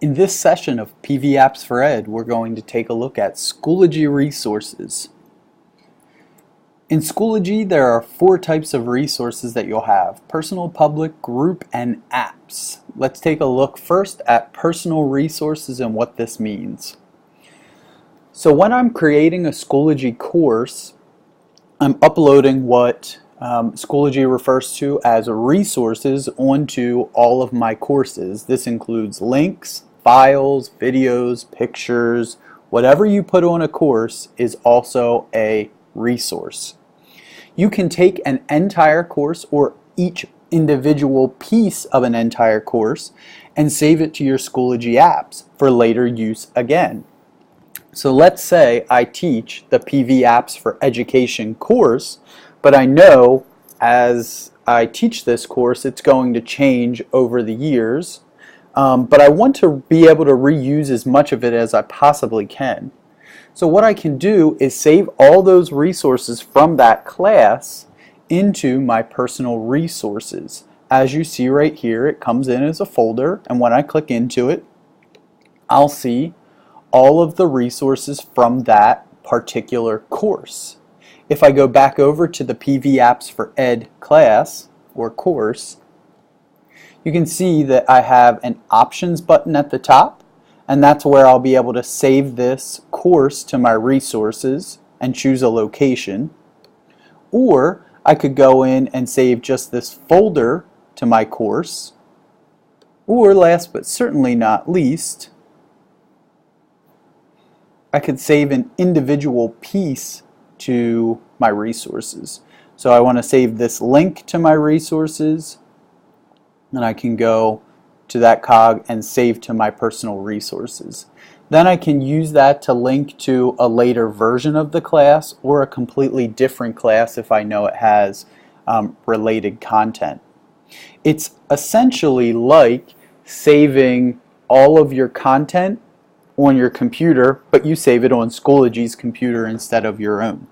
In this session of PV Apps for Ed, we're going to take a look at Schoology resources. In Schoology, there are 4 types of resources that you'll have: personal, public, group, and apps. Let's take a look first at personal resources and what this means. So when I'm creating a Schoology course, I'm uploading what Schoology refers to as resources onto all of my courses. This includes links, files, videos, pictures. Whatever you put on a course is also a resource. You can take an entire course or each individual piece of an entire course and save it to your Schoology apps for later use again. So let's say I teach the PV Apps for Education course, but I know as I teach this course it's going to change over the years, but I want to be able to reuse as much of it as I possibly can. So what I can do is save all those resources from that class into my personal resources. As you see right here, it comes in as a folder, and when I click into it, I'll see all of the resources from that particular course. If I go back over to the PV Apps for Ed class or course, you can see that I have an options button at the top, and that's where I'll be able to save this course to my resources and choose a location. Or I could go in and save just this folder to my course. Or last but certainly not least, I could save an individual piece to my resources. So I want to save this link to my resources, and I can go to that cog and save to my personal resources. Then I can use that to link to a later version of the class or a completely different class if I know it has related content. It's essentially like saving all of your content on your computer, but you save it on Schoology's computer instead of your own.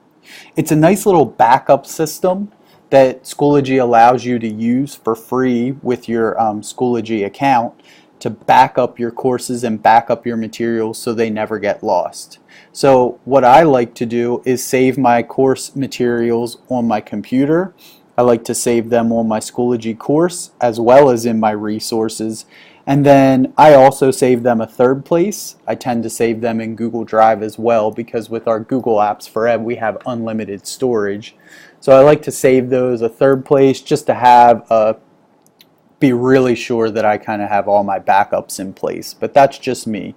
It's a nice little backup system that Schoology allows you to use for free with your Schoology account to back up your courses and back up your materials so they never get lost. So what I like to do is save my course materials on my computer. I like to save them on my Schoology course as well as in my resources. And then I also save them a third place. I tend to save them in Google Drive as well, because with our Google Apps for Ed we have unlimited storage. So I like to save those a third place just to have be really sure that I kind of have all my backups in place. But that's just me.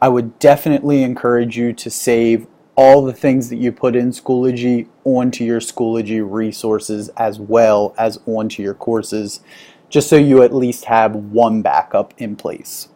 I would definitely encourage you to save all the things that you put in Schoology onto your Schoology resources as well as onto your courses, just so you at least have one backup in place.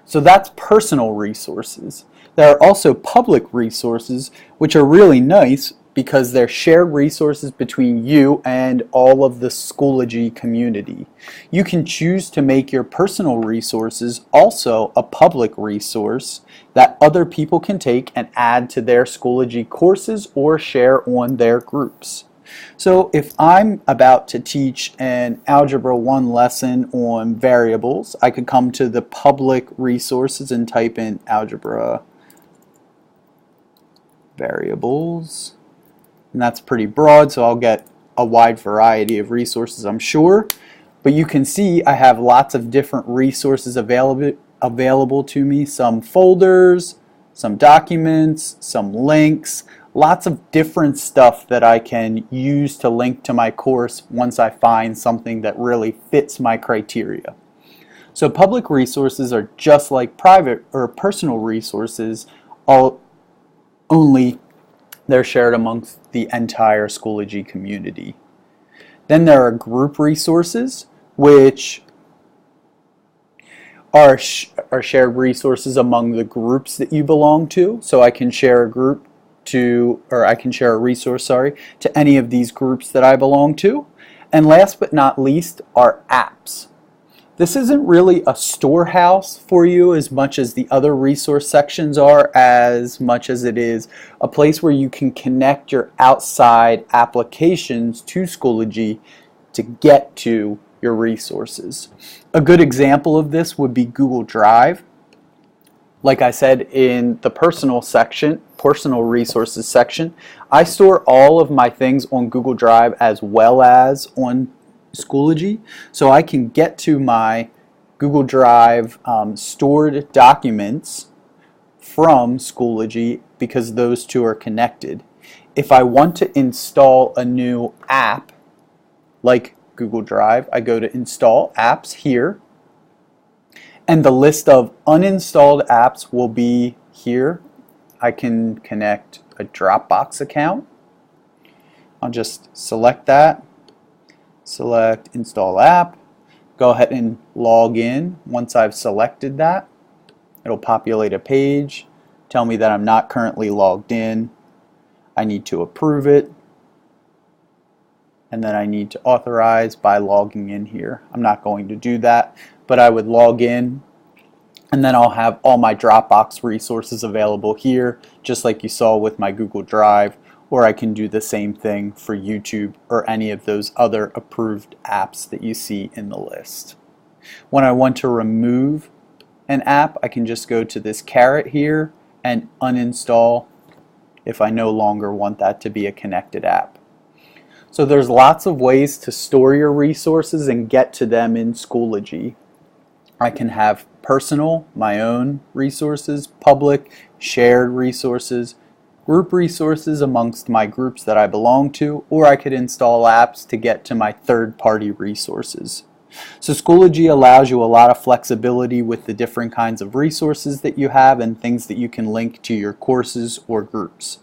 So that's personal resources. There are also public resources, which are really nice because they're shared resources between you and all of the Schoology community. You can choose to make your personal resources also a public resource that other people can take and add to their Schoology courses or share on their groups. So if I'm about to teach an Algebra 1 lesson on variables, I could come to the public resources and type in algebra variables. And that's pretty broad, so I'll get a wide variety of resources, I'm sure. But you can see I have lots of different resources available to me. Some folders, some documents, some links, lots of different stuff that I can use to link to my course once I find something that really fits my criteria. So public resources are just like private or personal resources, only they're shared amongst the entire Schoology community. Then there are group resources, which are shared resources among the groups that you belong to. So I can share a resource, to any of these groups that I belong to. And last but not least are apps. This isn't really a storehouse for you as much as the other resource sections are, as much as it is a place where you can connect your outside applications to Schoology to get to your resources. A good example of this would be Google Drive. Like I said, in the personal resources section, I store all of my things on Google Drive as well as on Schoology, so I can get to my Google Drive stored documents from Schoology because those two are connected. If I want to install a new app like Google Drive, I go to Install Apps here, and the list of uninstalled apps will be here. I can connect a Dropbox account. I'll just select that, select Install App, go ahead and log in. Once I've selected that, it'll populate a page, tell me that I'm not currently logged in. I need to approve it, and then I need to authorize by logging in here. I'm not going to do that, but I would log in, and then I'll have all my Dropbox resources available here, just like you saw with my Google Drive, or I can do the same thing for YouTube or any of those other approved apps that you see in the list. When I want to remove an app, I can just go to this caret here and uninstall if I no longer want that to be a connected app. So there's lots of ways to store your resources and get to them in Schoology. I can have personal, my own resources, public, shared resources, group resources amongst my groups that I belong to, or I could install apps to get to my third-party resources. So Schoology allows you a lot of flexibility with the different kinds of resources that you have and things that you can link to your courses or groups.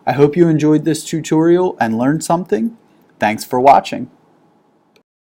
I hope you enjoyed this tutorial and learned something. Thanks for watching.